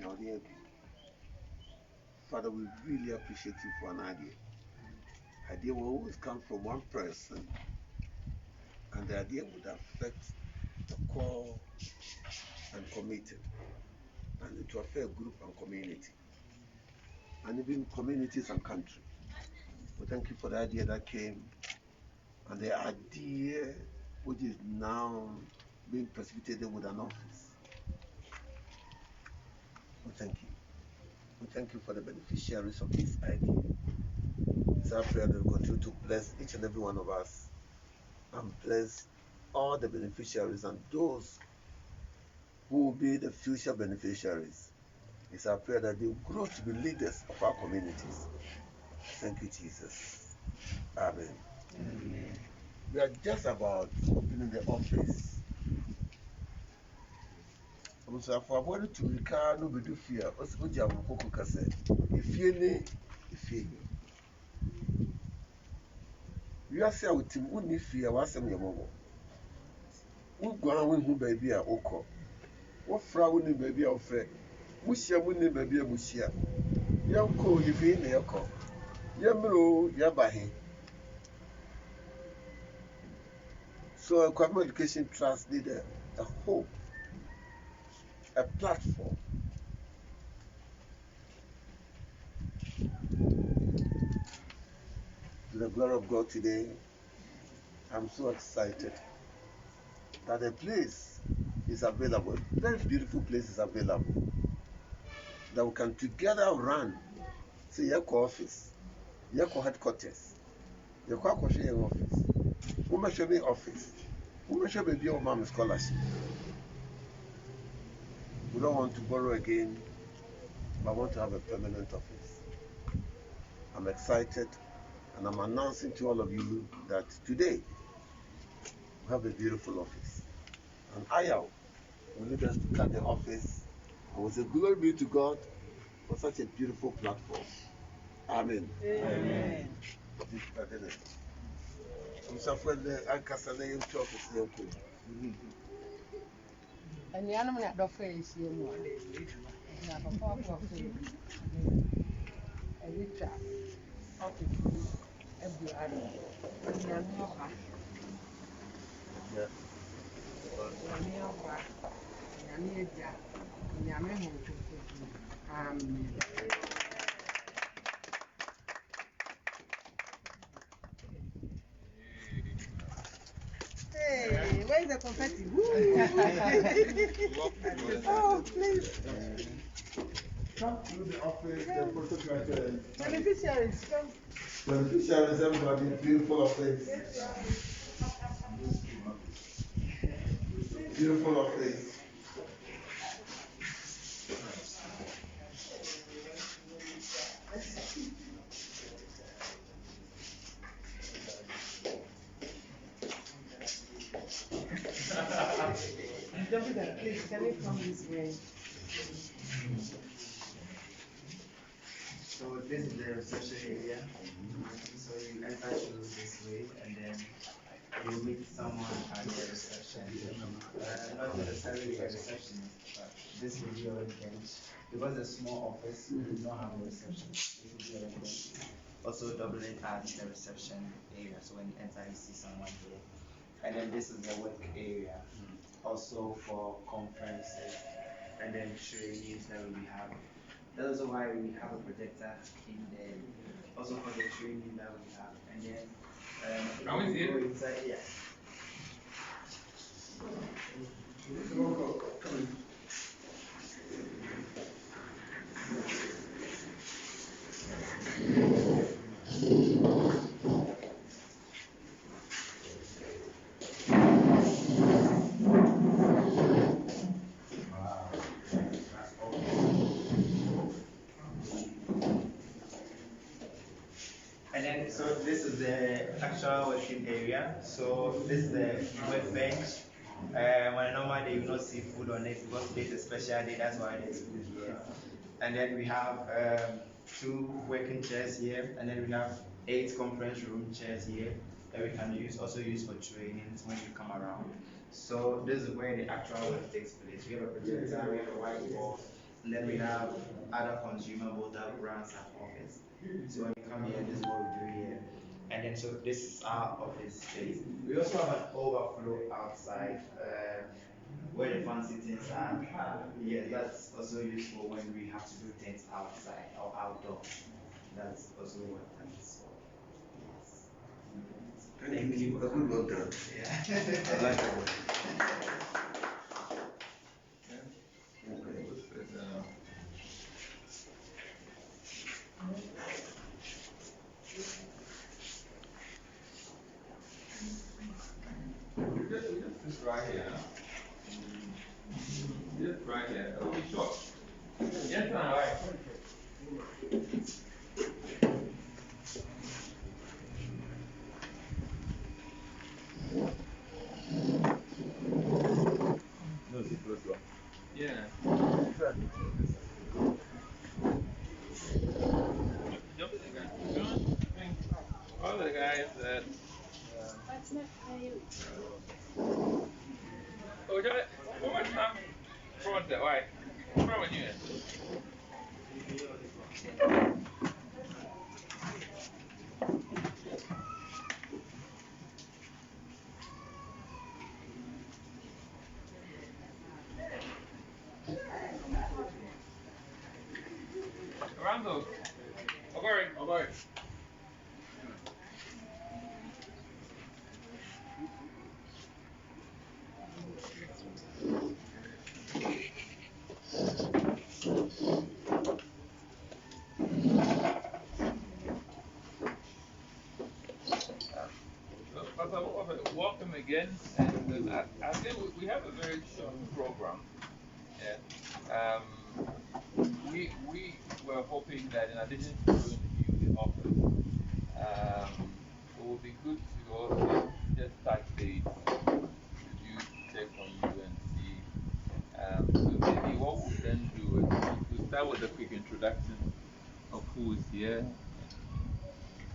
an idea. Father, we really appreciate you for an idea. Idea will always come from one person, and the idea would affect the core and committee, and it will affect group and community, and even communities and country. We thank you for the idea that came, and the idea which is now being precipitated with an office. We thank you. We thank you for the beneficiaries of this idea. It's our prayer that we continue to bless each and every one of us and bless all the beneficiaries and those who will be the future beneficiaries. It's our prayer that they will grow to be leaders of our communities. Thank you, Jesus. Amen. Amen. We are just about opening the office. So for avoid to recur, no be do fear. Also, go jam koko kase. If you we are say with him, we fear. What's some your mom? We go on who baby are oko. What fra we need baby are fair. Musia we need baby a musia. Young co, if you in the oko. Yamro, yabahi. So, Akuapem Education Trust needed a hope, a platform. To the glory of God today, I'm so excited that a place is available, a very beautiful place is available, that we can together run. See, your office, your headquarters, your office, who may show me office, who may show me your mom's scholarship. We don't want to borrow again, but I want to have a permanent office. I'm excited, and I'm announcing to all of you that today we have a beautiful office. And Ayao will lead us to cut the office. I will say, glory be to God for such a beautiful platform. Amen. Amen. I'm so afraid that I can't say the office. And the animal at the face, you know, I have a pop of a richer office every other. Hey, where is the confetti? Oh, please. Come through the office, the photographer. Beneficiaries, come. Beneficiaries, everybody, beautiful office. Beautiful office. Please, can you come this way? So this is the reception area. So you enter through this way, and then you meet someone at the reception. Not necessarily a receptionist, but this will be your bench. Because it's a small office, we do not have a reception. This will be your bench. Also doubling as the reception area. So when you enter, you see someone here. And then this is the work area, also for conferences and then trainings that we have. That's also why we have a projector in there, also for the training that we have. And then Can we see it? inside, yeah. And then, so this is the actual working area. So this is the workbench. On a normal day, you will not see food on it because today is a special day. That's why there's food here. And then we have 2 working chairs here, and then we have 8 conference room chairs here that we can also use for trainings when you come around. So this is where the actual work takes place. We have a projector, we have a whiteboard. And then we have other consumables that brands have office. So when you come here, this is what we do here. And then so this is our office space. We also have an overflow outside where the fancy things are. Yeah, that's also useful when we have to do things outside or outdoor. That's also what that is for. Yes. Thank you. A good work done. Yeah. I like that one. Just right here. Just right here. It'll be short. Yes, all right. No, it's the first one. Yeah. Jump in the guy. All the guys that. Oh, Johnny, what much time? Front there, why? What's wrong with you? Randall. Okay. Welcome again, and I think we have a very short program. Yeah. We were hoping that in addition to going to you the office, it would be good to also just touch base with you, check on you, and see. So maybe what we'll then do is we'll start with a quick introduction of who is here,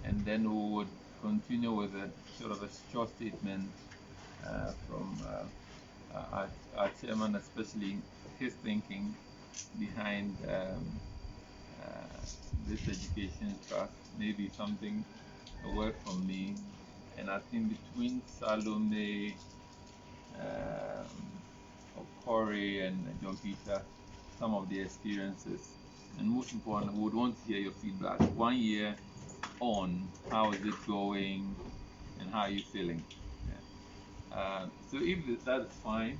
and then we would continue with a sort of a short statement from our chairman, especially his thinking behind this education trust. Maybe something, a word from me, and I think between Salome, Okori, and John Peter, some of the experiences, and most important, we would want to hear your feedback. 1 year on, how is it going, and how are you feeling? Yeah. So if that's fine,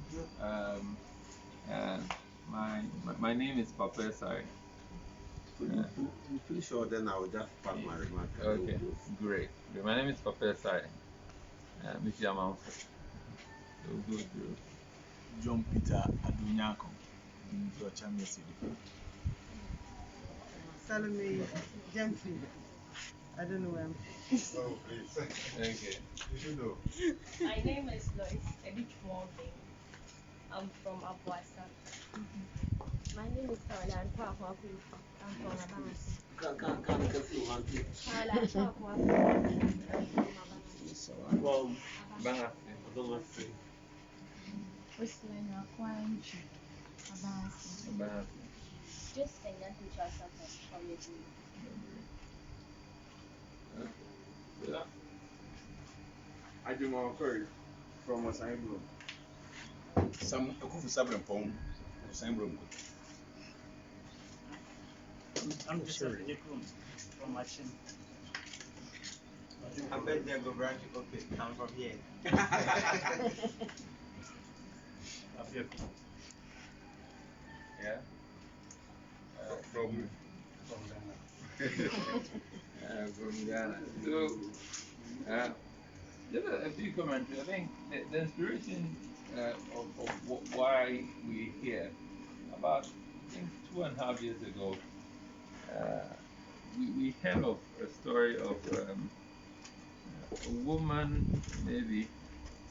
my name is Papa Sai. You feel sure, then I will just pack my remark. Okay, great. My name is Papa Sai. Mr. Yamanfo. So good. John Peter Adunyako. Salome Jemfi. I don't know him. Oh, please. Okay. You should know. My name is Lois Edichwalde. I'm from Abuasa. My name is Caroline Akuapem. I'm from Abanasi. Can see one thing. Caroline Akuapem. Well, Banasi. Whistling Aquanchi. Abanasi. Just sing that to us from your team. I do my courage from a sign room. Some Akufu Sabran Pong, the same room. I'm just a Dick room from my chin. I bet they'll go branch okay, come from here. Yeah. From From Ghana. So, just a few comments. I think the inspiration of why we're here, about I think 2.5 years ago, we heard of a story of a woman, maybe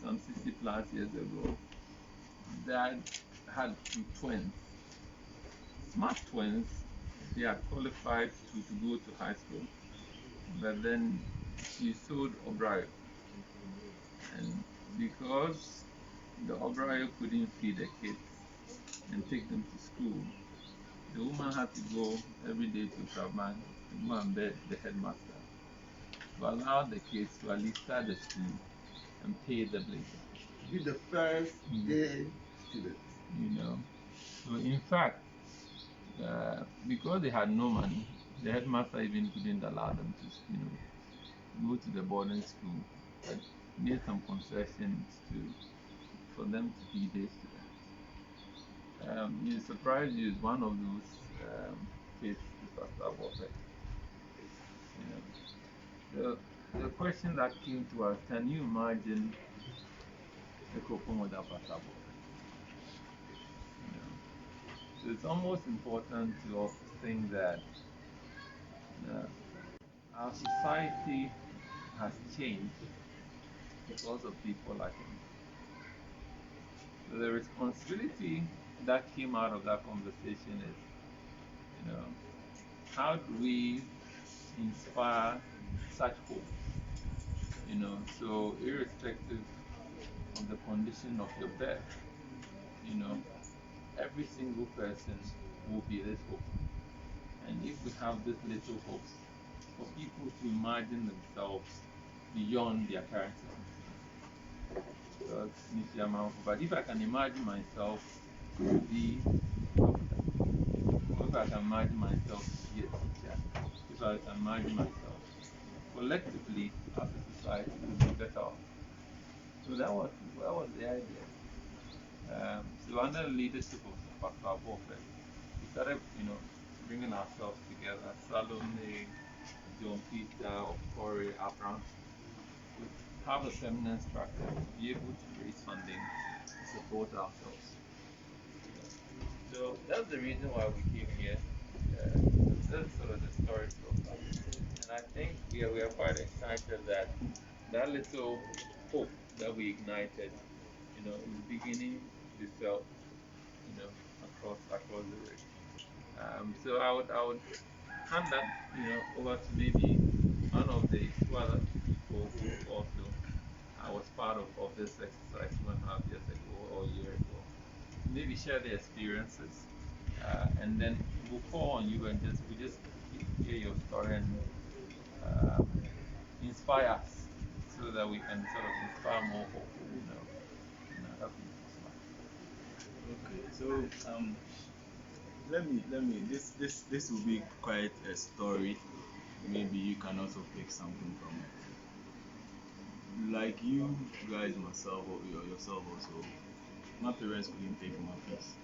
some 60 plus years ago, that had two twins, smart twins. They are qualified to go to high school, but then she sold Obrayo. And because the Obrayo couldn't feed the kids and take them to school, The woman had to go every day to Kraban to go and beg the headmaster to allow the kids to at least start the school and pay the blazer. Be the first day student. You know. So in fact, because they had no money, the headmaster even couldn't allow them to, go to the boarding school, but made some concessions for them to be their students. You surprise you is one of those kids is Pastor Bope. You know, the question that came to us: can you imagine the Okoman without Pastor Bope? You know, so it's almost important to also think that uh, our society has changed because of people like him. So the responsibility that came out of that conversation is, how do we inspire such hope? So irrespective of the condition of your birth, you know, every single person will be this hope. And if we have this little hopes, for people to imagine themselves beyond their current circumstances. But if I can imagine myself to be a doctor, or if I can imagine myself to be a teacher, if I can imagine myself, collectively as a society to be better off. So that was the idea. So under the leadership of Pastor Abofe, we started, bringing ourselves together. Salome, John Peter, Okori, Abraham, to have a seminar structure to be able to raise funding to support ourselves. So that's the reason why we came here. That's sort of the story so far. And I think we are quite excited that little hope that we ignited, is beginning to be felt, across the way. So I would hand that, over to maybe one of the two other people who also was part of this exercise 2.5 years ago or a year ago. Maybe share their experiences, and then we'll call on you and we just hear your story and inspire us so that we can sort of inspire more hope, in other people's lives. Okay, so let me this will be quite a story. Maybe you can also pick something from it. Like you guys, myself, or yourself also, my parents couldn't pay for my fees.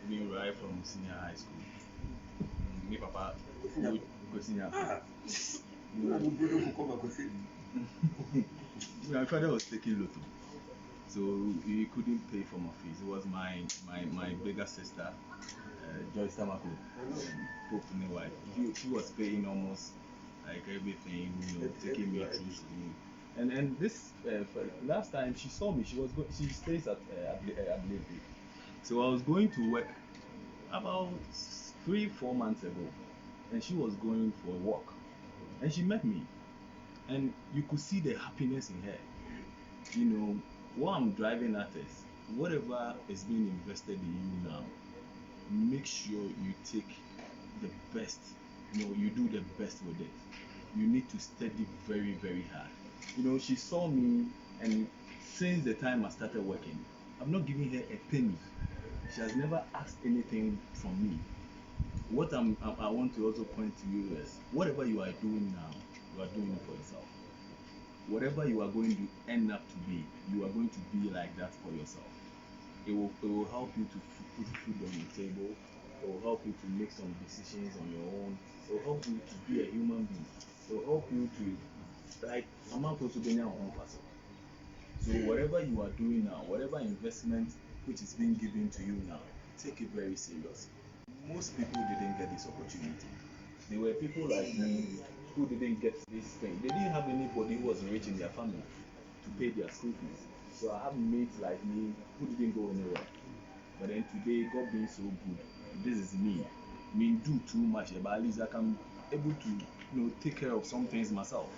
Even right from senior high school. Me papa would go senior high. My father was taking lotto, so he couldn't pay for my fees. It was my bigger sister, Joyce Tamako, Pope my wife. She was paying almost like everything, taking me through school. And this last time she saw me, she stays at Ablebe. So I was going to work about 3-4 months ago, and she was going for a walk, and she met me, and you could see the happiness in her. What I'm driving at is whatever is being invested in you now, make sure you take the best, you do the best with it. You need to study very, very hard. She saw me, and since the time I started working, I'm not giving her a penny. She has never asked anything from me. What I want to also point to you is whatever you are doing now, you are doing it for yourself. Whatever you are going to end up to be, you are going to be like that for yourself. It will help you to put food on your table. It will help you to make some decisions on your own. It will help you to be a human being. It will help you to, like, amount also being your own person. So whatever you are doing now, whatever investment which is being given to you now, take it very seriously. Most people didn't get this opportunity. There were people like me who didn't get this thing. They didn't have anybody who was rich in their family to pay their school fees. So I have mates like me who didn't go anywhere. But then today, God being so good, this is me. I mean, do too much, but at least I can able to take care of some things myself.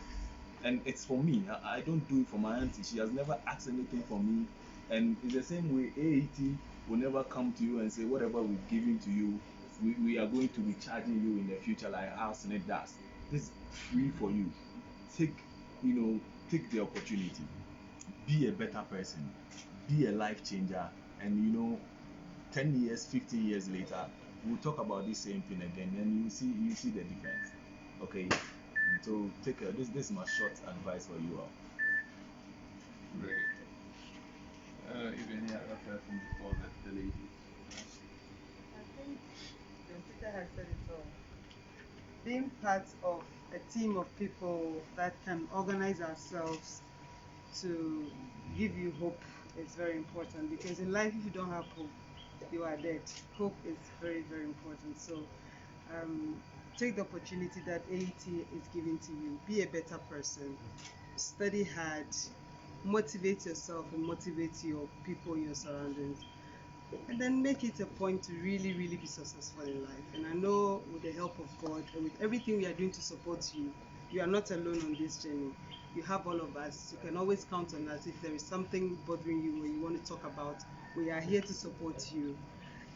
And it's for me. I don't do it for my auntie. She has never asked anything from me. And it's the same way AET will never come to you and say whatever we've given to you we are going to be charging you in the future like how Senate does. This is free for you. Take, take the opportunity. Be a better person. Be a life changer. And 10 years, 15 years later, we'll talk about this same thing again, and you see the difference. Okay. So take this is my short advice for you all. Great. If any other person before the lady. I think Peter has said it all. Being part of a team of people that can organize ourselves to give you hope is very important, because in life, if you don't have hope, you are dead. Hope is very, very important. So take the opportunity that AET is giving to you. Be a better person. Study hard. Motivate yourself and motivate your people in your surroundings. And then make it a point to really, really be successful in life. And I know with the help of God and with everything we are doing to support you, you are not alone on this journey. You have all of us. You can always count on us if there is something bothering you or you want to talk about. We are here to support you.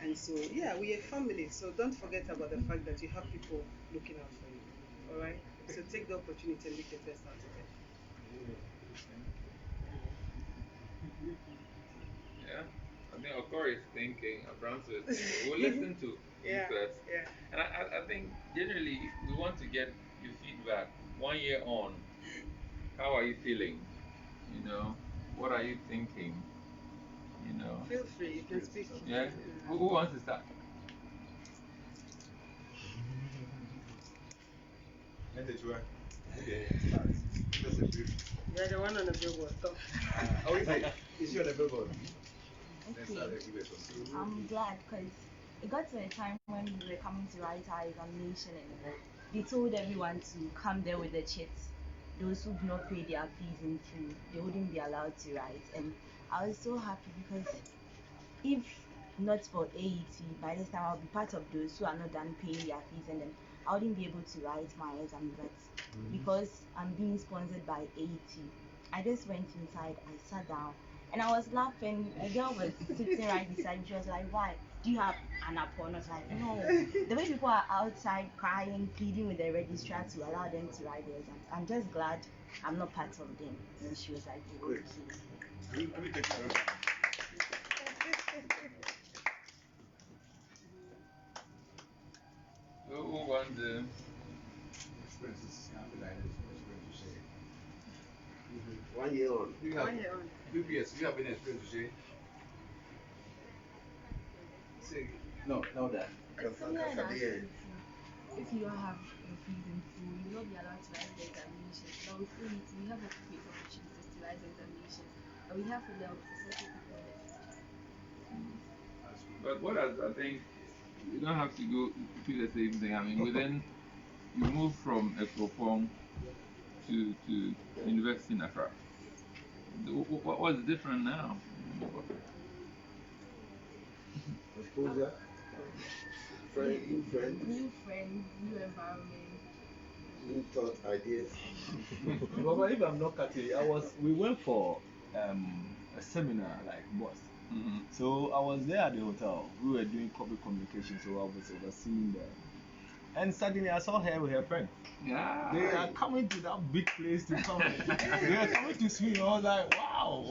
And so, yeah, we are family. So don't forget about the fact that you have people looking out for you. All right? So take the opportunity and make the best out of it. Yeah, I think Okori is thinking, Abramso is thinking. We'll listen to you first. Yeah. And I think generally we want to get your feedback 1 year on. How are you feeling? What are you thinking? Feel free, you can speak. Yeah. Who wants to start? You're the one on the billboard. Stop. Is she on the billboard? I'm glad because it got to a time when we were coming to write our examination and they told everyone to come there with the chits. Those who do not pay their fees in full, they wouldn't be allowed to write. And I was so happy because if not for AET, by this time I'll be part of those who are not done paying their fees, and then I wouldn't be able to write my exam. But because I'm being sponsored by AET, I just went inside, I sat down, and I was laughing. A girl was sitting right beside me. She was like, "Why? Do you have an apple?" And I was like, "No." The way people are outside crying, pleading with the registrar to allow them to write the exams, I'm just glad I'm not part of them. And she was like, "Okay." Let me take it. Who wants the Experiences, I feel like there's no experience to share. 1 year on. Do you have, BPS, do you have any experience to share? Say, no that. If you don't have your fees in full, you will not be allowed to write the examination. But with it, we have a great opportunities to write the examination. And we have to help successful people in the future. But what I think you don't have to go through the same thing. I mean, within you move from Akuapem to University in Accra. What's different now? Exposure. New friends. New friends, new environment. New thought, ideas. But if I'm not cutting, we went for a seminar like boss. So I was there at the hotel. We were doing corporate communication, so I was overseeing them. And suddenly I saw her with her friend. Yeah. They are coming to that big place to come. They are coming to swim. I was like, wow.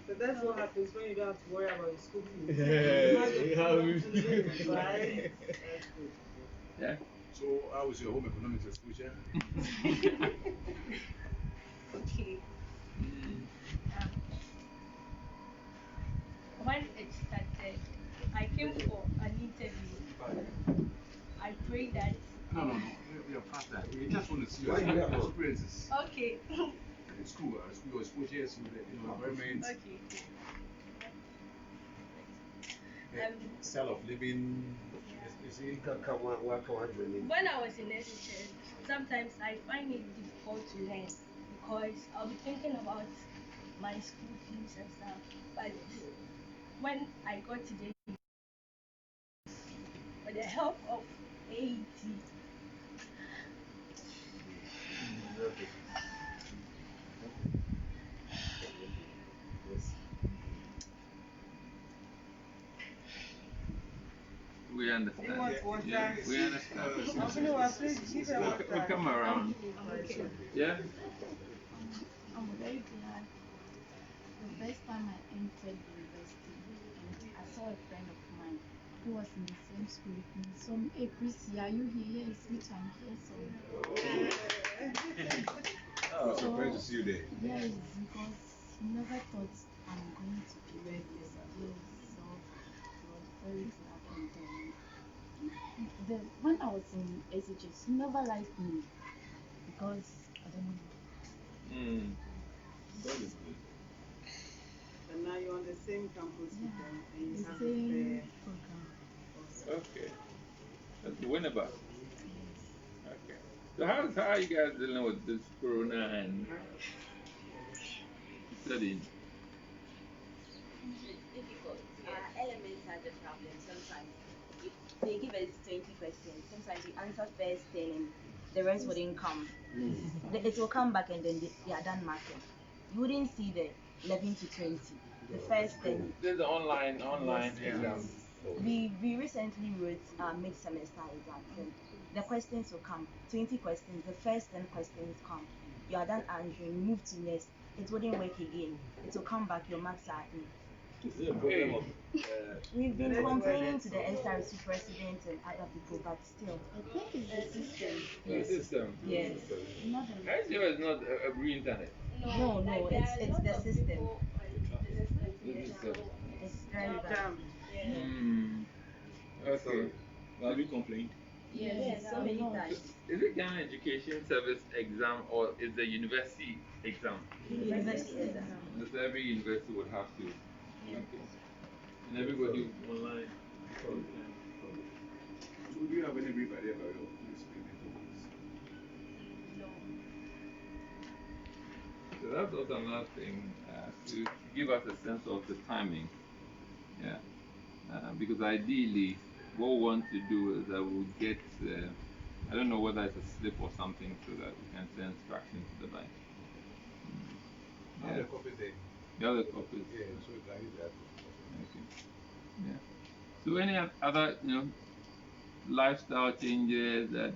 So that's what happens when you don't have to worry about your school fees. Right? That's good. Yeah. So, how was your home economics exposure? Okay. When it started, I came for an interview. I prayed that. No. You're past that. We just want to see your experiences. Okay. In school, your exposure to the environment. Okay. Style of living. When I was in education, sometimes I find it difficult to learn because I'll be thinking about my school fees and stuff. But when I got to the with the help of AET, understand. You want water? Yeah, we understand. Please give her water. We'll come around. Okay. Yeah? I'm very glad. The first time I entered the university, and I saw a friend of mine who was in the same school with me. So, hey, Prissy, are you here? Yes, which I'm here. Oh, surprised to see you there. Yes, because he never thought I'm going to be where this. Yes, so he was very glad. And when I was in SHS, he never liked me because I don't know. That is good. And now you're on the same campus with them, and you The have same the program. Okay. That's Winneba. Okay. So how are you guys dealing with this corona and studying? It's difficult. Elements are the problem. Sometimes if they give us 20 questions, sometimes we answer first 10 and the rest wouldn't come. It will come back and then they are done marking. You wouldn't see the 11 to 20. The first 10. There's the online Yes, exam. we recently wrote mid-semester exams and the questions will come. 20 questions. The first 10 questions come. You are done answering. You move to next. It wouldn't work again. It will come back. Your marks are in. Is it a problem of We've been complaining to the SRC president and other people, but still. I think it's the system. The system. Yes. Not the SEO is not a free internet. No, it's the system. The system. It's very bad. Okay. have you complained? Yes, so many times. Is it Ghana Education Service exam or is the university exam? University exam. Because every university would have to. Okay. And everybody online. So do you have any brief idea about your experience? No. So that's also another thing to give us a sense of the timing. Yeah. Because ideally, what we want to do is that we'll get, I don't know whether it's a slip or something so that we can send instructions to the bank. How the copies there? The other copies. Yeah, so I need that. Okay. Yeah. So any other, lifestyle changes that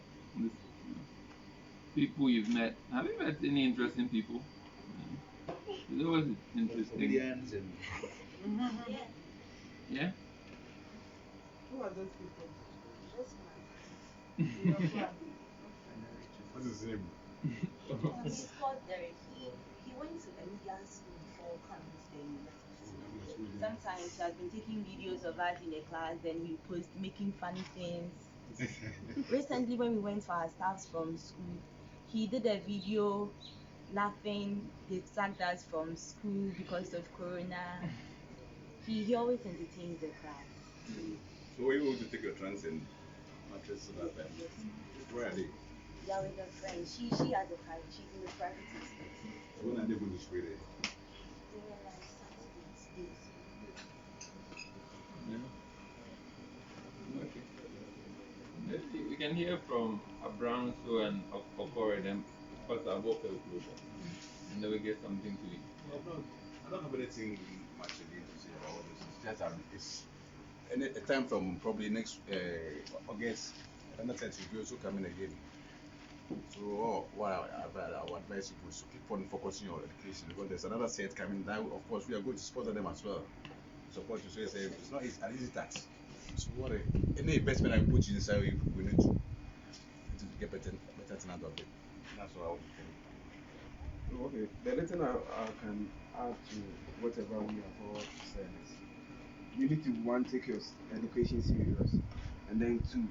people you've met? Have you met any interesting people? It's always interesting. Comedians and Yeah. Who are those people? This Your class. what's his name? one. He's called Derek. He went to a media school before coming to the university. Sometimes he has been taking videos of us in the class, then we post making funny things. Recently, when we went for our staffs from school, he did a video laughing. They sacked us from school because of corona. He always entertains the class. So were you able to take your trunks and mattress last time? Where are they? They are with a friend. She has a private. She's in the private estate. So when are they going to spray there? They were like Saturday days. Yeah. Okay. Maybe we can hear from Abranso and Okore, then because I walk a little closer, and then we get something to eat. I don't have anything much again to say about this. It's just it's a time from probably next August. Another set will be also coming again. So what I would advise you is to keep on focusing on education because there's another set coming. That of course we are going to sponsor them as well. Support you. So it's not an easy task. So what any investment I put inside, we need to get better thing out of it. That's what I would think. Okay, the little I can add to whatever we have all said is you need to one take your education serious, and then two,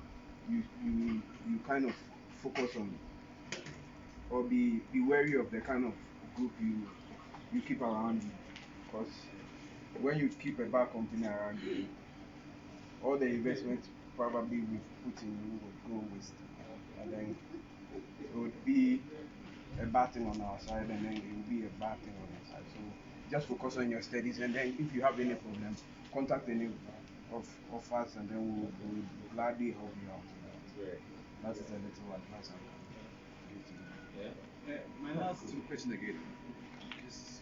you kind of focus on or be wary of the kind of group you keep around you, because when you keep a bad company around you, all the investment probably we've put in you will go waste, and then it would be a bad thing on our side, and then it will be a bad thing on your side. So just focus on your studies, and then if you have any problem, contact any of us, and then we'll gladly help you out. That is a little advice I can give to you. Yeah. My last question again is,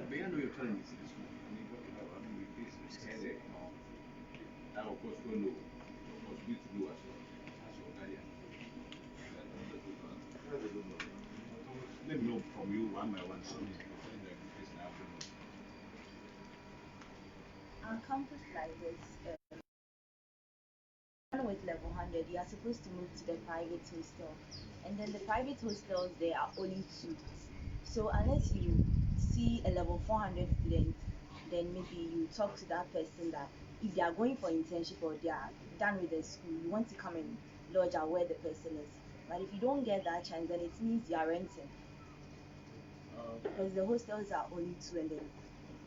may I know your challenges in school? I mean, what you have, I mean, you face headache, now of course we know was good to do Ashok. That's a good one. That's a good one. So let me know from you one by one. Show me the education I have to know. On campus like this, one with level 100, you are supposed to move to the private hostel. And then the private hostels, there are only two. So unless you see a level 400 student, then maybe you talk to that person that if they are going for internship or they are done with the school, you want to come and lodge at where the person is. But if you don't get that chance, then it means you are renting. Because the hostels are only two and then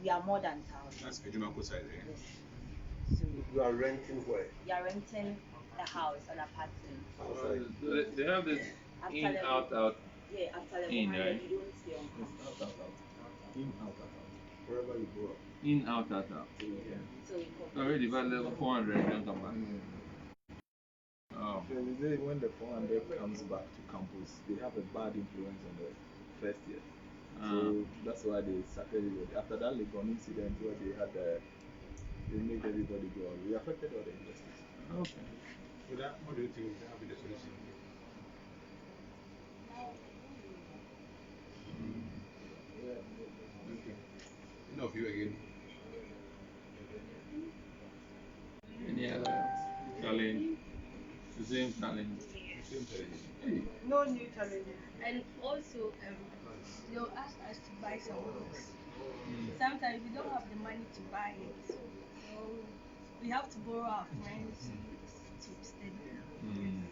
we are more than 1,000. That's Ejimako side there. Yes. So You are renting where? you are renting a house, an apartment. Outside. So they have this After in, level- out, out. Yeah, after level In, 100, right? you don't stay on It's campus. out. In, out. Wherever you go up. In, out, out, out. Yeah. So you come. Already by level 400, you don't come back. Oh. So they say when the 400 comes back to campus, they have a bad influence on the first year. So that's why they started it. After that Legon incident where they had they made everybody go out. We affected all the universities. Okay. So that, what do you think that will be the solution? Okay. Enough you again. Any other challenge? The same challenge. Same challenge. Hey. No new challenges. And also, they'll ask us to buy some books. Sometimes we don't have the money to buy it, so we have to borrow our friends' books to study. And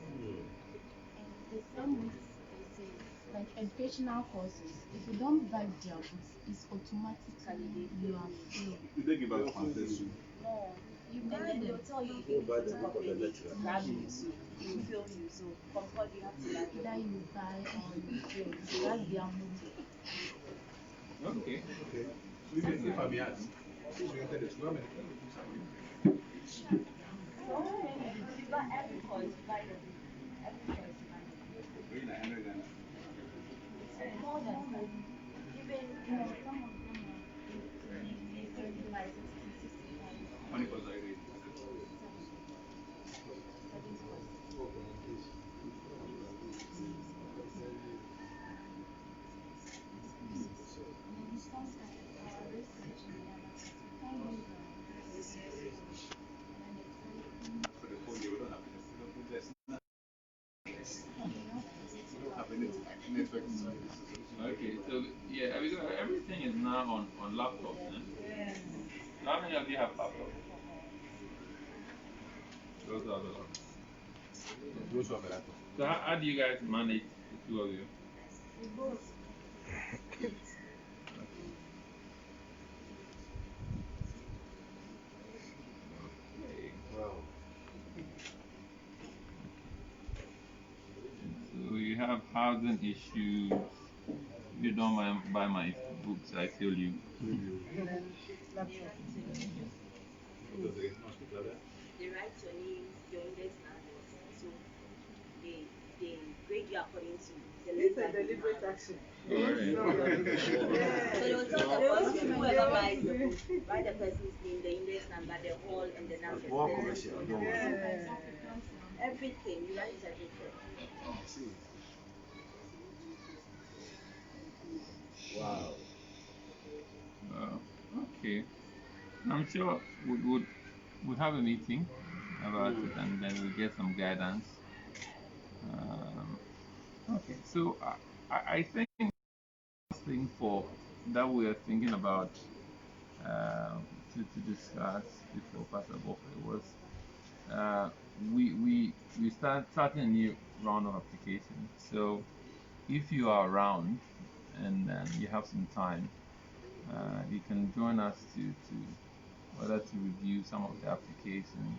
the same with they say, like educational courses, if you don't buy their books, it's automatically you are failed. Did they give out pamphlets too? No. You And buy then them. they'll tell you if You you buy the pick book up of the a date, lecturer. grab you, so they will fail you. So compulsory you have to buy Either them. you buy or you fail. So that's their motto. Okay. Okay. So if I may ask, since you entered the school, how many books have you? So you buy every course, you buy the book. Every course you buy the book. Really, like 100 Ghana. More than that. Even No, some of them are 50, 55, 60, 65. How many courses are you doing? 7 courses. and some are research in Ghana. You can't use For the phone, you don't have this. You don't have any network service. Okay, so yeah, everything is now on laptops. Eh? How many of you have laptops? Those are the laptops. Those who have a laptop. So how do you guys manage the two of you? Okay. Wow. So you have housing issues. If you don't buy my books, I feel you. And then laptop. What does it? No, speak louder. They write your names, your index numbers. So they grade you according to the It's a letter you deliberate have. action. Alright. So they'll tell the person whoever buys the book, write the person's name, the index number, the hall, and the numbers. More commercial. Don't worry. Everything, you write everything. I see. Wow. Okay. I'm sure we'd have a meeting about it and then we'll get some guidance. Okay, so I think the first thing for that we are thinking about to discuss before Pastor Bofre was we starting a new round of applications. So if you are around and you have some time, you can join us to whether to review some of the applications,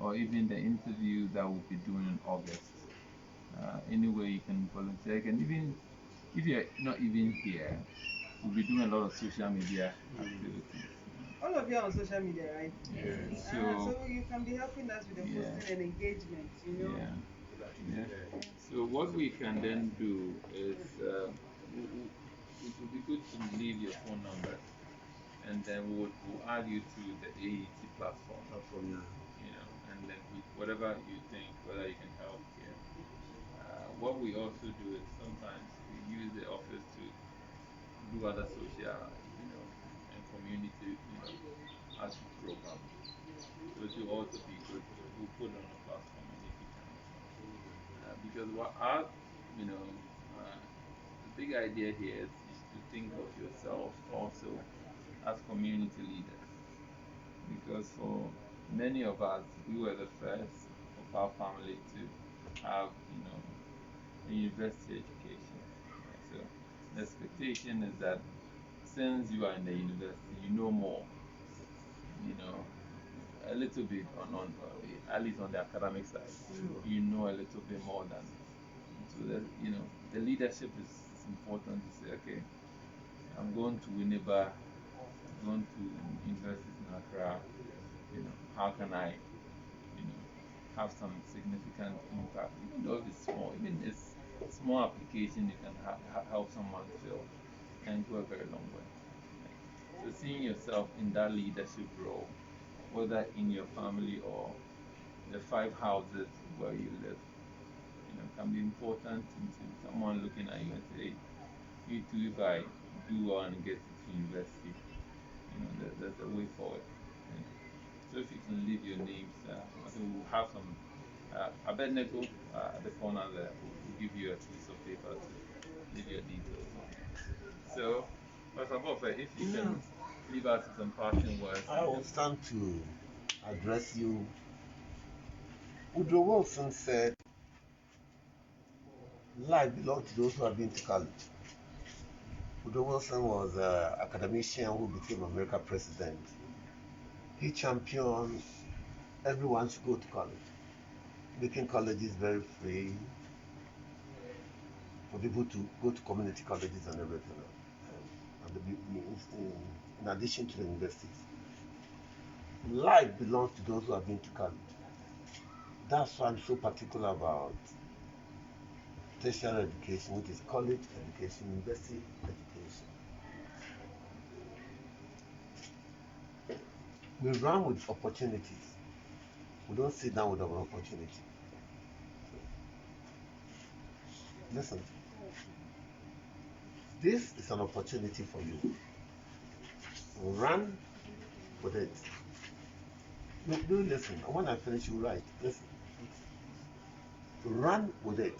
or even the interview that we'll be doing in August. Anyway, you can volunteer, and even if you're not even here, we'll be doing a lot of social media activities. All of you are on social media, right? Yeah. So you can be helping us with the Yeah. posting and engagement, Yeah. So what we can then do is it would be good to leave your phone numbers, and then we'll add you to the AET platform. And then whatever you think, whether you can help here. What we also do is sometimes we use the office to do other social, and community, outreach programs. So it will also be good. We'll put it on a platform and if you can as well. Because what our, you know, the big idea here is to think of yourself also as community leaders. Because for many of us, we were the first of our family to have, a university education. Right? So the expectation is that since you are in the university, you know more, you know, a little bit at least on the academic side, you know a little bit more than. So that, the leadership is important to say, okay, I'm going to Winneba, I'm going to university in Accra, how can I, have some significant impact, even though it's small, even it's small application, you can help someone feel can go a very long way. So seeing yourself in that leadership role, whether in your family or the 5 houses where you live, can be important into someone looking at you and say, you too, if I do well and get into university, there's a way forward. So if you can leave your names, I think we'll have some. Abednego at the corner there will give you a piece of paper to leave your details on. So, Pastor Bob, if you can leave us with some parting words. I will stand to address you. Woodrow Wilson said, life belongs to those who have been to college. Woodrow Wilson was an academician who became American president. He championed everyone should go to college, making colleges very free for people to go to community colleges and everything, in addition to the universities. Life belongs to those who have been to college. That's why I'm so particular about tertiary education, which is college education, university education. We run with opportunities. We don't sit down with our opportunity. Listen, this is an opportunity for you. Run with it. No, do listen. When I finish, you write. Listen. Run with it.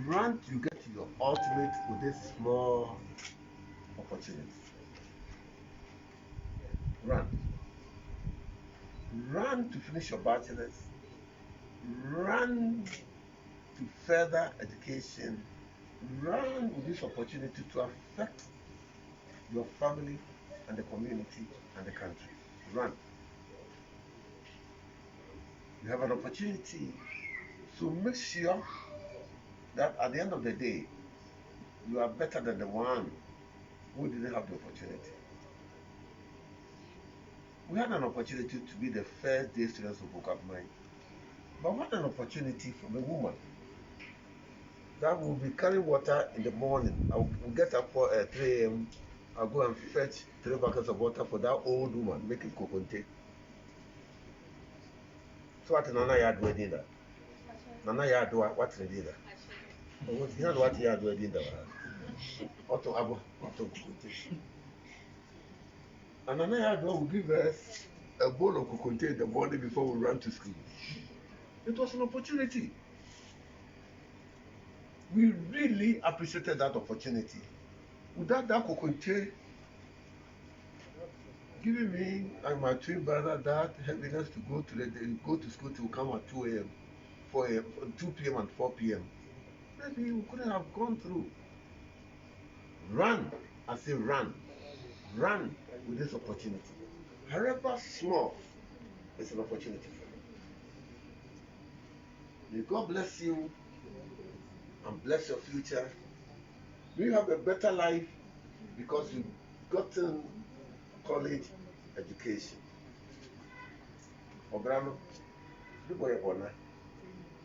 Run to get to your ultimate with this small opportunity. Run. Run to finish your bachelor's. Run to further education. Run with this opportunity to affect your family and the community and the country. Run. You have an opportunity, so make sure that at the end of the day, you are better than the one who didn't have the opportunity. We had an opportunity to be the first day students of Okoman, but what an opportunity from a woman that will be carrying water in the morning. I will get up for 3 a.m. I'll go and fetch 3 buckets of water for that old woman making coconte. So what Nana Yard wedding that? Nana Yard what did that? You know what Yard wedding that? Auto Abo, Auto Coconte. And Nana Yard will give us a bowl of coconte in the morning before we run to school. It was an opportunity. We really appreciated that opportunity. Without that coconte giving me and my twin brother that heaviness to go to school to come at 2 a.m., 4 a.m., 2 p.m. and 4 p.m. Maybe we couldn't have gone through. Run, I say run with this opportunity. However small, it's an opportunity for you. May God bless you and bless your future. May you have a better life because you've gotten college education. Obrano, the boy bona.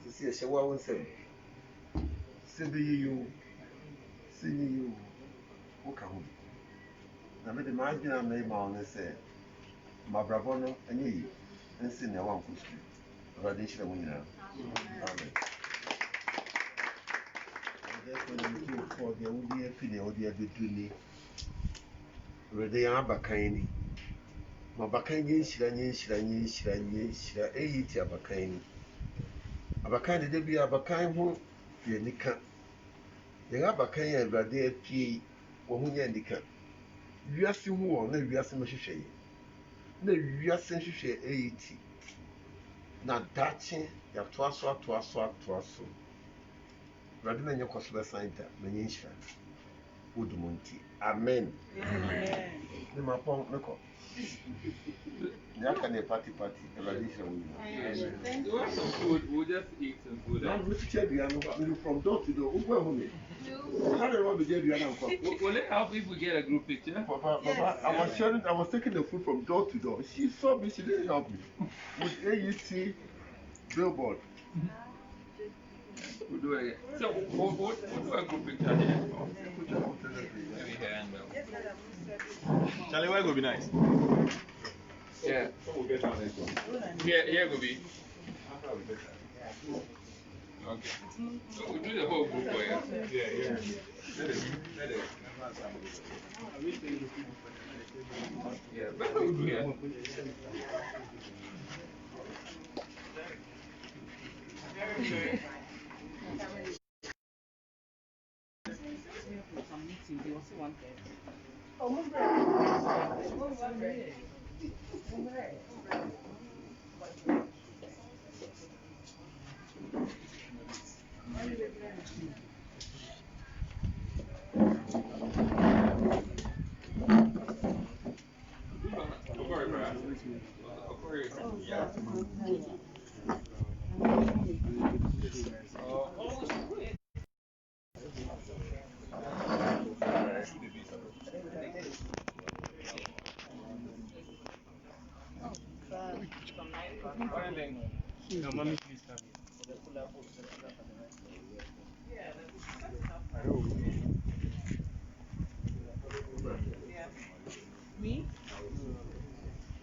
See a shower won't say. See you, who can. I made the margin I made my own say. My bravono and ye. nsi na ɛwɔ nkɔ sukuu awurade nhyira mu nyinaa amen therefore you do for the wodi afi na wodi abedu ni awurade yɛn abakan ni ma abakan nyɛ nhyira ɛyi ti abakan ni abakan dede bi abakan ho yɛ nika yɛn abakan yɛ awurade apie wɔn ho nyɛ nika wiase ho wɔ na wiase no hwehwɛ yɛ na wiase nhwehwɛ ɛyi ti na daakye yɛatoa so awurade na nyɛ kɔ so bɛsan da na nyɛ nhyira wodum nti amen ne ma pɔn ne kɔ ne aka ne party awurade nhyira wo nyinaa. You want some food? We'll just eat some food. Now, which chair do you know from door to door? Who go home? How do you want to get you? Will it help if we get a group picture? Papa, I was taking the food from door to door. She saw me, she didn't help me. With AUT billboard. We'll do it again. So, we'll do a group picture here. Maybe here and there. Charlie, where go be nice? Yeah. So we'll get on next one. Here go be. Okay. So we'll do the whole group for you. Yeah. Let it. Yeah, but we'll do it. Me?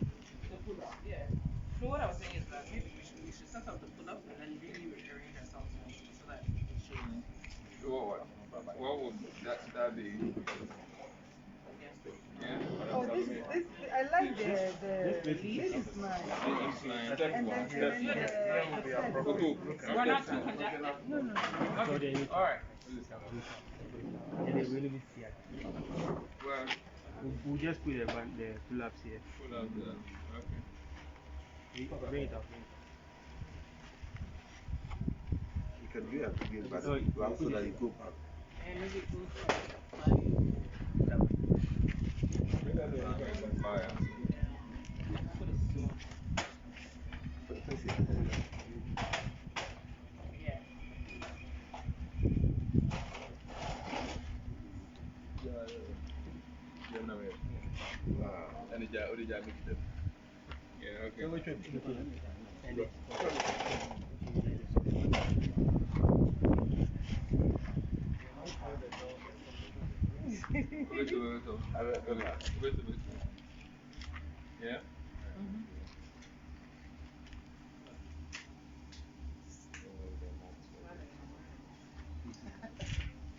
The pull-up, yeah. So what I was saying is that maybe we should set up the pull-up and then really rearrange ourselves so that What would that be? Yeah. Oh, this I like the this is nice. And then we're not too congested. No. Okay. All right. Well, We'll just put the pull-ups here. Pull-ups, okay. Bring it up. You can do it again, but so that you go back. And maybe Fire. yeah. Yeah, okay. Wait. Yeah?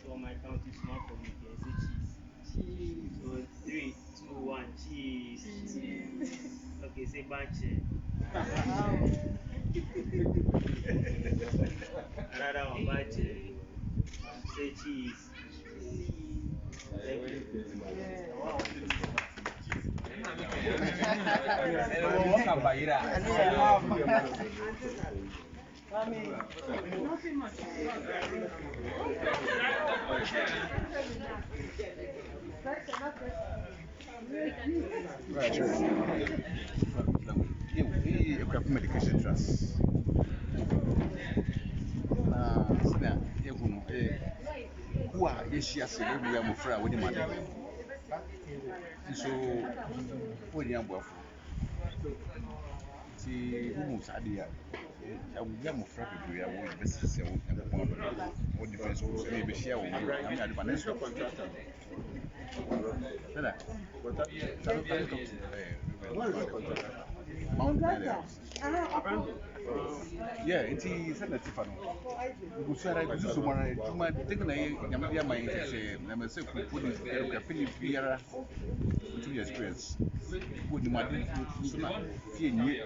So my count is small for me. Say cheese. So 3, 2, 1, cheese. Okay, say banche. Another one, banche. Say cheese. Thank you. Nothing much. Right. Akuapem Medication Trust. Sina ehunu who are yesia se we be amofra we di made. So we di amboafo. Ti humu sadia. Ya we amofra bebre ya we be se we nyakopon do. O defense o se be share we am ya de banen so contractor. Nada. Contractor. Mount Yeah, it's a Tiffany. Gusara, Gusumana, Tuma, taken a Yamadia mind to say, let me say, put it a penny Fiera to your experience. Good Madden, Suna, Fian,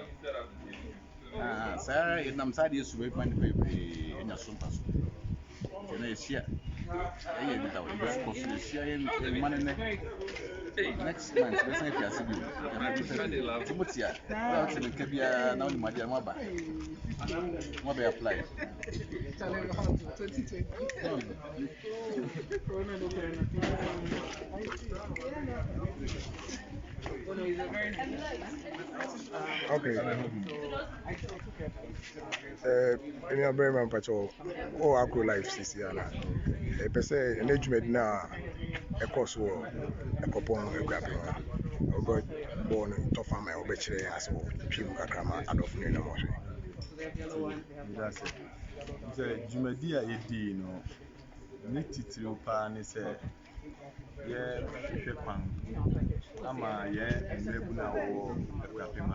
Sarah, and I'm sad is to make money in your sumpas. Can I share? I am without this possible sharing money next month. Let's say, if you are Timotia, that's in the Cabia, now the Madia Maba. What they apply? Okay. Any other man patrol or Acro Life, Sisiana. A per se, an edgement now, a course war, a copon, a grappling. Or born in Tofama or Betchere as well. Pimuka Kama, Adolf Nina Moshe. That's it. The Jumedia Edi, no, Nititri Pan is a Shepan. Ama, and Nebuna or Akuapem.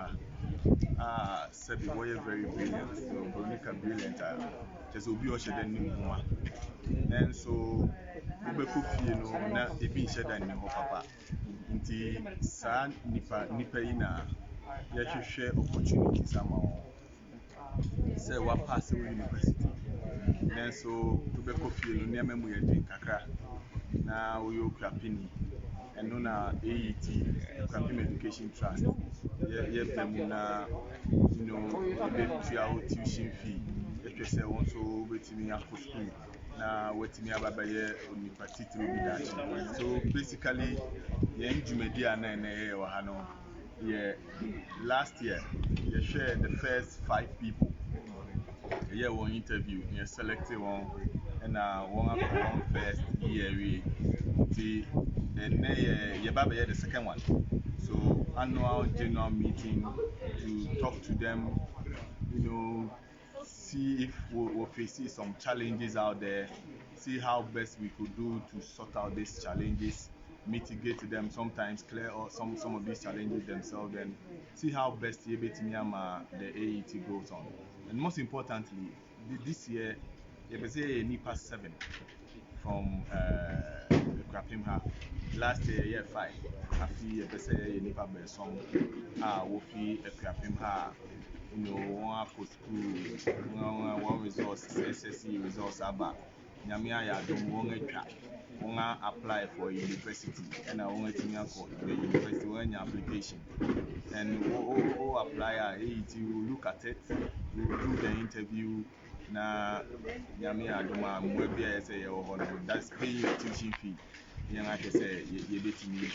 Said the boy very brilliant, so Veronica brilliant. Just will be ushered in Numa. And so, Ubeku, you know, not even shed in your papa. Inti, San Nipa ina, yet you share opportunities somehow. Say, what pass away university. And so, Ubeku, you near me, we are doing Kakra. Now we are crapping. And on our AET, Akuapem Education Trust. Yeah, Pemuna, you know, our tuition fee. If you say also waiting me after school, now waiting me about on particular that. So basically, yeah, Jumedia and Wahano, yeah, last year, you shared the first 5 people. Yeah, one interview, yeah, selected one, and one first year we and yeah, the second one. So annual general meeting to talk to them, you know, see if we'll face some challenges out there, see how best we could do to sort out these challenges, mitigate them, sometimes clear or some of these challenges themselves, and see how best the AET goes on. And most importantly, this year, you say NIPA 7 from Akuapem. Last year, 5. After you say NIPA Besong, Wofi Akuapem, you know, one after school, one resource, SSC resource, Nyamia ya don't want to apply for university, and I want to the university when your application. And who apply, you look at it, you do the interview. Na Nyamia Duma, Mwebia say, oh, that's paying your tuition fee. Young I say, you bet me.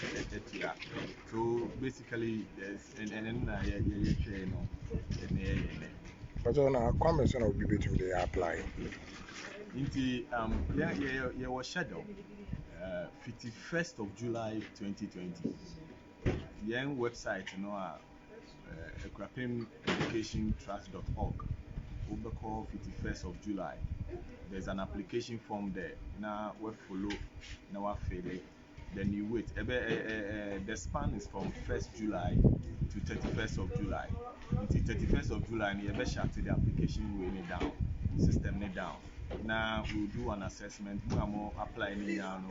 So basically, there's and But on a convention will be between the apply. Inti yeah was scheduled 51st of July 2020. Young website you know akuapemeducationtrust.org. Over call 51st of July. There's an application form there. Now we follow. Now we fill it. Then you wait. The span is from 1st July to 31st of July. Until 31st of July, you shut the application way down, system down. Now we'll do an assessment. We are applying it now.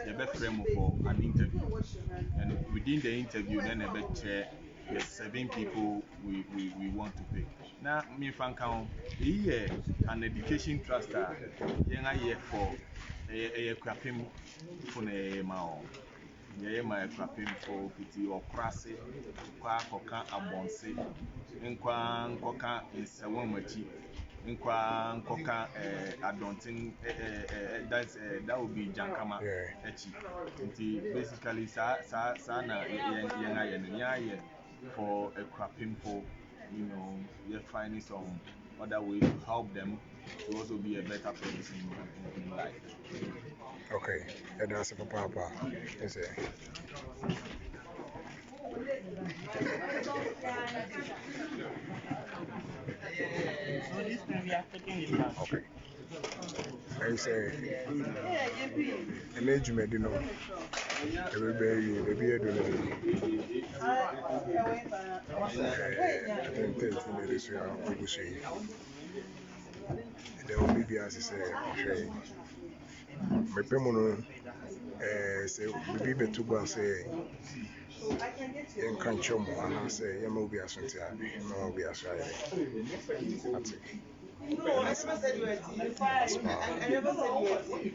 You frame for an interview, and within the interview, then you chair. There's 7 people we want to pick. Now, me fan count here an education trust here for a Akuapem for a mao. Yeah, my Akuapem for pity or crassy, Quacoca abonse, and Quancoca is a woman. In Quancoca, I don't think that would be Jankama. Basically, Sana, Yana, for Akuapem for, you know, you're finding some other way to help them to also be a better person in life. Okay, and that's a papa. Yes, So this time we are taking it back. okay. I say, an age medino, everybody, maybe I don't know. I think 13 years ago, there will be as I say, my pemono, say, maybe better go say, in Kanchom, and I say, Yamobi as something, no be as right. No, I never said you were a thief. I never said you were a thief.